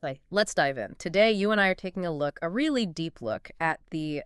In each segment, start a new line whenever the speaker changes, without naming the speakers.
Exactly. Let's dive in. Today, you and I are taking a really deep look at the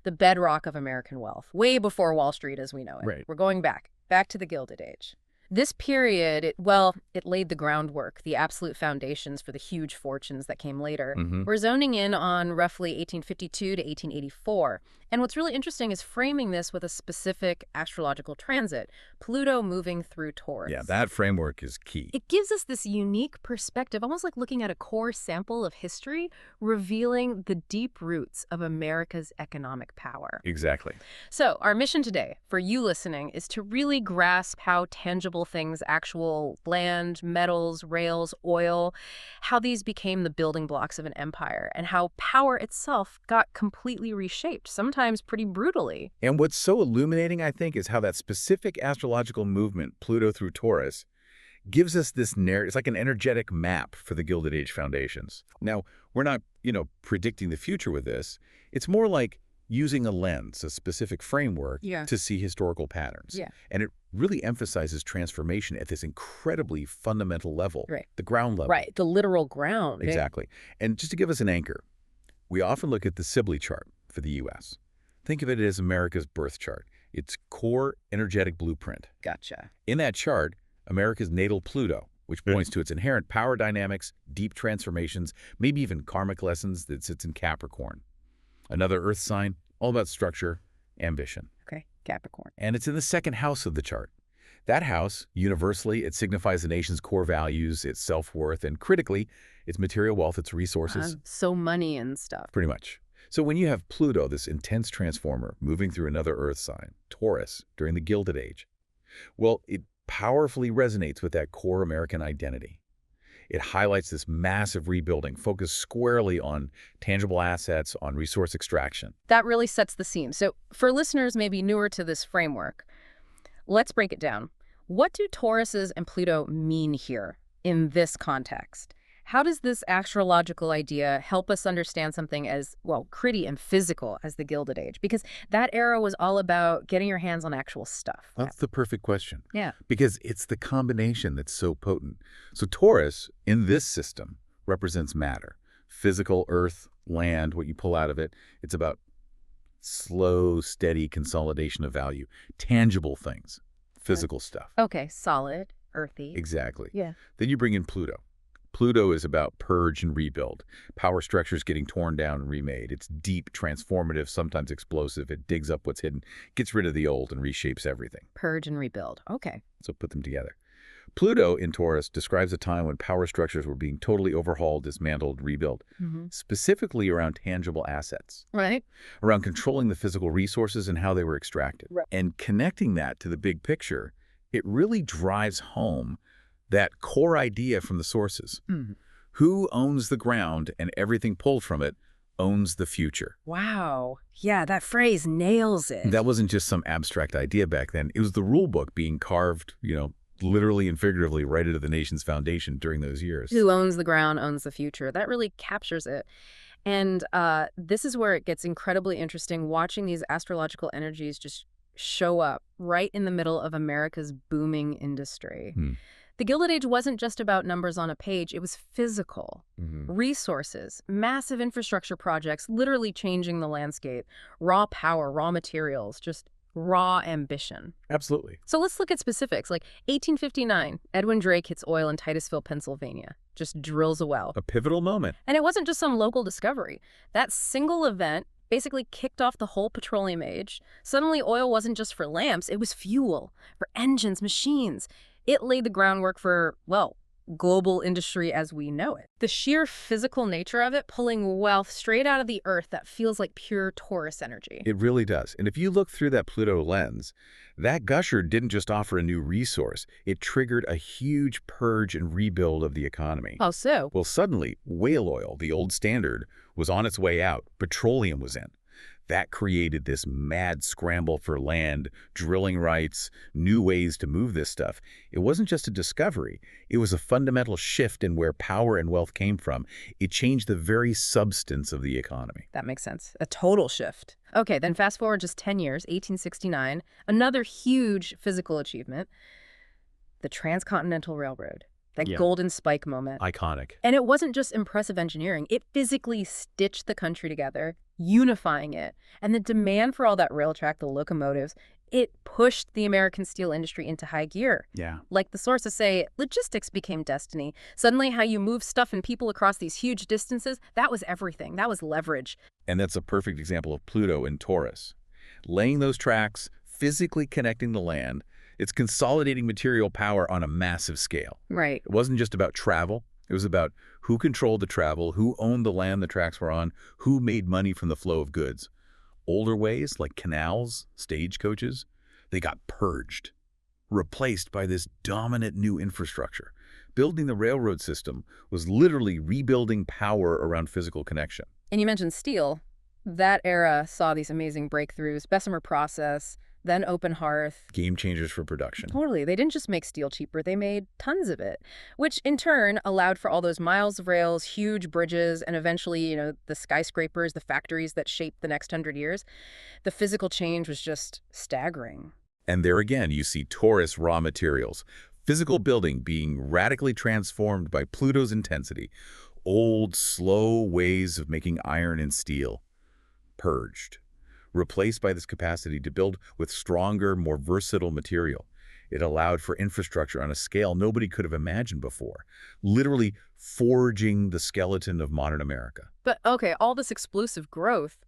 bedrock of American wealth, way before Wall Street as we know it.
Right.
We're going back to the Gilded Age. This period, it laid the groundwork, the absolute foundations for the huge fortunes that came later.
Mm-hmm.
We're zoning in on roughly 1852 to 1884. And what's really interesting is framing this with a specific astrological transit, Pluto moving through Taurus.
Yeah, that framework is key.
It gives us this unique perspective, almost like looking at a core sample of history, revealing the deep roots of America's economic power.
Exactly.
So our mission today, for you listening, is to really grasp how tangible things, actual land, metals, rails, oil, how these became the building blocks of an empire, and how power itself got completely reshaped, sometimes pretty brutally.
And what's so illuminating, I think, is how that specific astrological movement, Pluto through Taurus, gives us this narrative. It's like an energetic map for the Gilded Age foundations. Now, we're not, predicting the future with this. It's more like using a lens, a specific framework, to see historical patterns.
Yeah.
And it really emphasizes transformation at this incredibly fundamental level,
Right.
the ground level.
Right, the literal ground.
Exactly. And just to give us an anchor, we often look at the Sibley chart for the U.S. Think of it as America's birth chart, its core energetic blueprint.
Gotcha.
In that chart, America's natal Pluto, which points to its inherent power dynamics, deep transformations, maybe even karmic lessons, that sits in Capricorn. Another earth sign, all about structure, ambition.
Okay, Capricorn.
And it's in the second house of the chart. That house, universally, it signifies the nation's core values, its self-worth, and critically, its material wealth, its resources.
So money and stuff.
Pretty much. So when you have Pluto, this intense transformer, moving through another earth sign, Taurus, during the Gilded Age, well, it powerfully resonates with that core American identity. It highlights this massive rebuilding, focused squarely on tangible assets, on resource extraction.
That really sets the scene. So for listeners maybe newer to this framework, let's break it down. What do Tauruses and Pluto mean here in this context? How does this astrological idea help us understand something as, gritty and physical as the Gilded Age? Because that era was all about getting your hands on actual stuff.
That's the perfect question.
Yeah.
Because it's the combination that's so potent. So Taurus, in this system, represents matter. Physical, earth, land, what you pull out of it. It's about slow, steady consolidation of value. Tangible things. Physical stuff.
Okay, solid, earthy.
Exactly.
Yeah.
Then you bring in Pluto. Pluto is about purge and rebuild. Power structures getting torn down and remade. It's deep, transformative, sometimes explosive. It digs up what's hidden, gets rid of the old, and reshapes everything.
Purge and rebuild. Okay.
So put them together. Pluto in Taurus describes a time when power structures were being totally overhauled, dismantled, rebuilt, specifically around tangible assets.
Right.
Around controlling the physical resources and how they were extracted.
Right.
And connecting that to the big picture, it really drives home that core idea from the sources. Who owns the ground and everything pulled from it owns the future.
Wow. Yeah, that phrase nails it.
That wasn't just some abstract idea back then. It was the rule book being carved, literally and figuratively right into the nation's foundation during those years.
Who owns the ground owns the future. That really captures it. And this is where it gets incredibly interesting, watching these astrological energies just show up right in the middle of America's booming industry. The Gilded Age wasn't just about numbers on a page. It was physical. Resources, massive infrastructure projects, literally changing the landscape, raw power, raw materials, just raw ambition.
Absolutely.
So let's look at specifics. Like 1859, Edwin Drake hits oil in Titusville, Pennsylvania, just drills a well.
A pivotal moment.
And it wasn't just some local discovery. That single event basically kicked off the whole petroleum age. Suddenly, oil wasn't just for lamps, it was fuel for engines, machines. It laid the groundwork for, global industry as we know it. The sheer physical nature of it, pulling wealth straight out of the earth, that feels like pure Taurus energy.
It really does. And if you look through that Pluto lens, that gusher didn't just offer a new resource. It triggered a huge purge and rebuild of the economy.
How so?
Well, suddenly, whale oil, the old standard, was on its way out. Petroleum was in. That created this mad scramble for land, drilling rights, new ways to move this stuff. It wasn't just a discovery. It was a fundamental shift in where power and wealth came from. It changed the very substance of the economy.
That makes sense. A total shift. Okay, then fast forward just 10 years, 1869, another huge physical achievement, the Transcontinental Railroad. that
Yeah.
golden spike moment.
Iconic.
And it wasn't just impressive engineering. It physically stitched the country together, unifying it. And the demand for all that rail track, the locomotives, it pushed the American steel industry into high gear.
Yeah.
Like the sources say, logistics became destiny. Suddenly, how you move stuff and people across these huge distances, that was everything. That was leverage.
And that's a perfect example of Pluto and Taurus. Laying those tracks, physically connecting the land, it's consolidating material power on a massive scale.
Right.
It wasn't just about travel. It was about who controlled the travel, who owned the land the tracks were on, who made money from the flow of goods. Older ways, like canals, stagecoaches, they got purged, replaced by this dominant new infrastructure. Building the railroad system was literally rebuilding power around physical connection.
And you mentioned steel. That era saw these amazing breakthroughs, Bessemer process, then open hearth.
Game changers for production.
Totally. They didn't just make steel cheaper, they made tons of it, which in turn allowed for all those miles of rails, huge bridges, and eventually, the skyscrapers, the factories that shaped the next 100 years. The physical change was just staggering.
And there again, you see Taurus raw materials, physical building being radically transformed by Pluto's intensity. Old, slow ways of making iron and steel purged, replaced by this capacity to build with stronger, more versatile material. It allowed for infrastructure on a scale nobody could have imagined before, literally forging the skeleton of modern America.
But okay, all this explosive growth,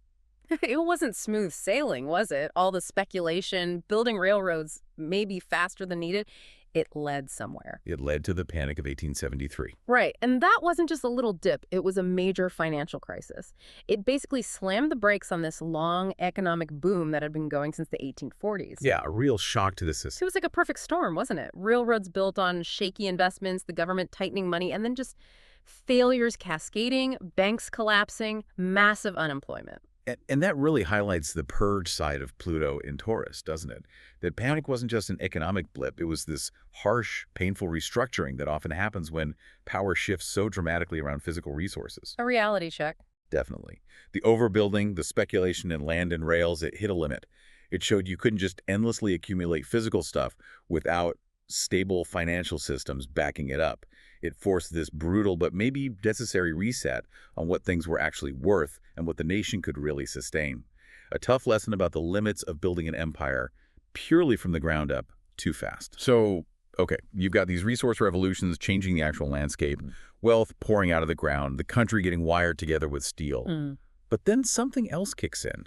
it wasn't smooth sailing, was it? All the speculation, building railroads maybe faster than needed, it led somewhere.
It led to the Panic of 1873.
Right, and that wasn't just a little dip, it was a major financial crisis. It basically slammed the brakes on this long economic boom that had been going since the 1840s.
Yeah, a real shock to the system.
It was like a perfect storm, wasn't it? Railroads built on shaky investments, the government tightening money, and then just failures cascading, banks collapsing, massive unemployment.
And that really highlights the purge side of Pluto in Taurus, doesn't it? That panic wasn't just an economic blip. It was this harsh, painful restructuring that often happens when power shifts so dramatically around physical resources.
A reality check.
Definitely. The overbuilding, the speculation in land and rails, it hit a limit. It showed you couldn't just endlessly accumulate physical stuff without stable financial systems backing it up. It forced this brutal but maybe necessary reset on what things were actually worth and what the nation could really sustain. A tough lesson about the limits of building an empire purely from the ground up too fast. So, okay, you've got these resource revolutions changing the actual landscape, wealth pouring out of the ground, the country getting wired together with steel. But then something else kicks in,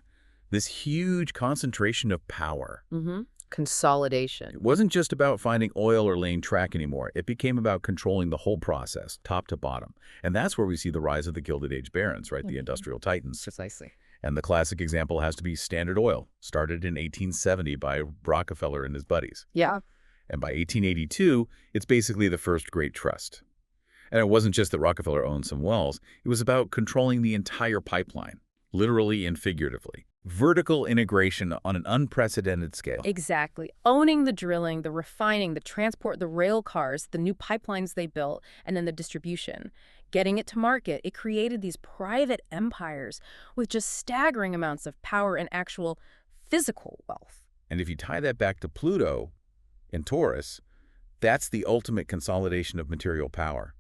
this huge concentration of power.
Consolidation.
It wasn't just about finding oil or laying track anymore. It became about controlling the whole process, top to bottom. And that's where we see the rise of the Gilded Age barons, right? The industrial titans.
Precisely.
And the classic example has to be Standard Oil, started in 1870 by Rockefeller and his buddies.
Yeah.
And by 1882, it's basically the first great trust. And it wasn't just that Rockefeller owned some wells. It was about controlling the entire pipeline, literally and figuratively. Vertical integration on an unprecedented scale.
Exactly. Owning the drilling, the refining, the transport, the rail cars, the new pipelines they built, and then the distribution. Getting it to market, it created these private empires with just staggering amounts of power and actual physical wealth.
And if you tie that back to Pluto in Taurus, that's the ultimate consolidation of material power.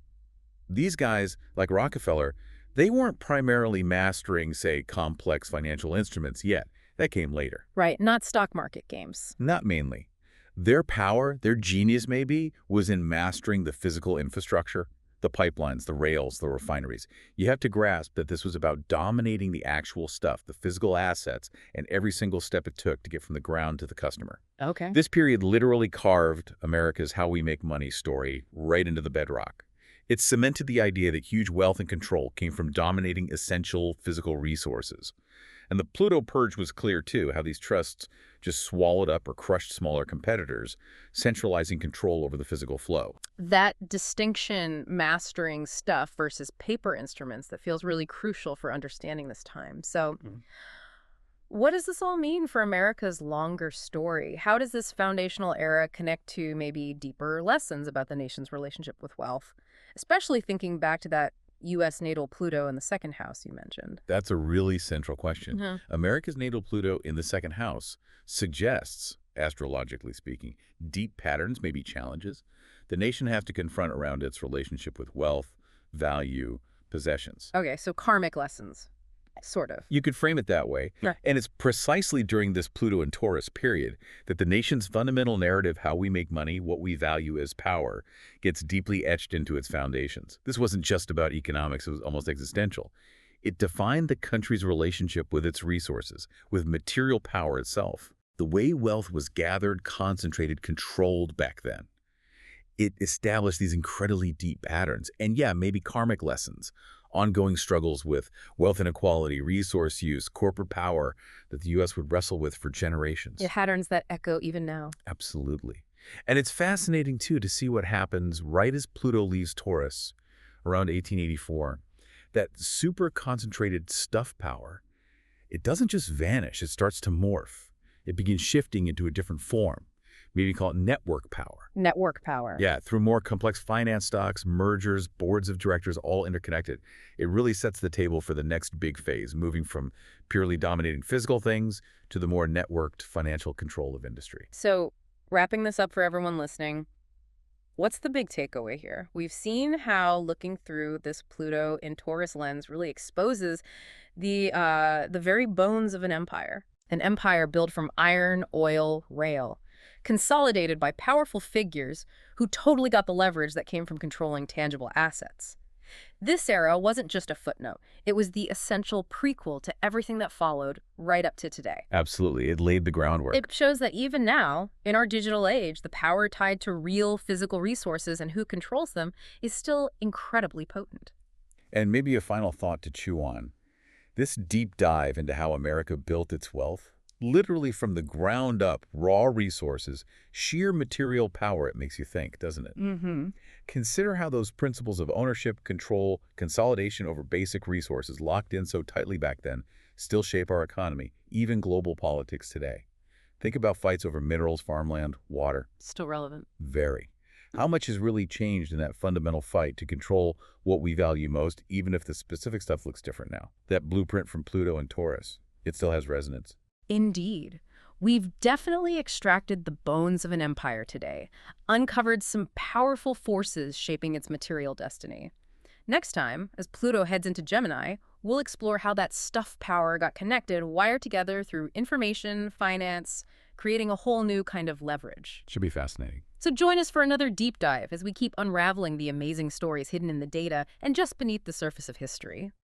These guys, like Rockefeller, they weren't primarily mastering, say, complex financial instruments yet. That came later.
Right, not stock market games.
Not mainly. Their power, their genius maybe, was in mastering the physical infrastructure, the pipelines, the rails, the refineries. You have to grasp that this was about dominating the actual stuff, the physical assets, and every single step it took to get from the ground to the customer.
Okay.
This period literally carved America's how we make money story right into the bedrock. It cemented the idea that huge wealth and control came from dominating essential physical resources. And the Pluto purge was clear, too, how these trusts just swallowed up or crushed smaller competitors, centralizing control over the physical flow.
That distinction, mastering stuff versus paper instruments, that feels really crucial for understanding this time. So what does this all mean for America's longer story? How does this foundational era connect to maybe deeper lessons about the nation's relationship with wealth? Especially thinking back to that U.S. natal Pluto in the second house you mentioned.
That's a really central question. America's natal Pluto in the second house suggests, astrologically speaking, deep patterns, maybe challenges, the nation have to confront around its relationship with wealth, value, possessions.
Okay, so karmic lessons, sort of.
You could frame it that way.
Yeah.
And it's precisely during this Pluto and Taurus period that the nation's fundamental narrative, how we make money, what we value as power, gets deeply etched into its foundations. This wasn't just about economics, it was almost existential. It defined the country's relationship with its resources, with material power itself. The way wealth was gathered, concentrated, controlled back then. It established these incredibly deep patterns, and yeah, maybe karmic lessons, ongoing struggles with wealth inequality, resource use, corporate power that the U.S. would wrestle with for generations.
Yeah, patterns that echo even now.
Absolutely. And it's fascinating, too, to see what happens right as Pluto leaves Taurus around 1884. That super concentrated stuff power, it doesn't just vanish, it starts to morph. It begins shifting into a different form. Maybe call it network power.
Network power.
Yeah, through more complex finance stocks, mergers, boards of directors, all interconnected. It really sets the table for the next big phase, moving from purely dominating physical things to the more networked financial control of industry.
So, wrapping this up for everyone listening, what's the big takeaway here? We've seen how looking through this Pluto in Taurus lens really exposes the very bones of an empire. An empire built from iron, oil, rail, consolidated by powerful figures who totally got the leverage that came from controlling tangible assets. This era wasn't just a footnote. It was the essential prequel to everything that followed right up to today.
Absolutely. It laid the groundwork.
It shows that even now, in our digital age, the power tied to real physical resources and who controls them is still incredibly potent.
And maybe a final thought to chew on. This deep dive into how America built its wealth, literally from the ground up, raw resources, sheer material power, it makes you think, doesn't it?
Mm-hmm.
Consider how those principles of ownership, control, consolidation over basic resources locked in so tightly back then still shape our economy, even global politics today. Think about fights over minerals, farmland, water.
Still relevant.
Very. How much has really changed in that fundamental fight to control what we value most, even if the specific stuff looks different now? That blueprint from Pluto and Taurus, it still has resonance.
Indeed. We've definitely extracted the bones of an empire today, uncovered some powerful forces shaping its material destiny. Next time, as Pluto heads into Gemini, we'll explore how that stuff power got connected, wired together through information, finance, creating a whole new kind of leverage.
Should be fascinating.
So join us for another deep dive as we keep unraveling the amazing stories hidden in the data and just beneath the surface of history.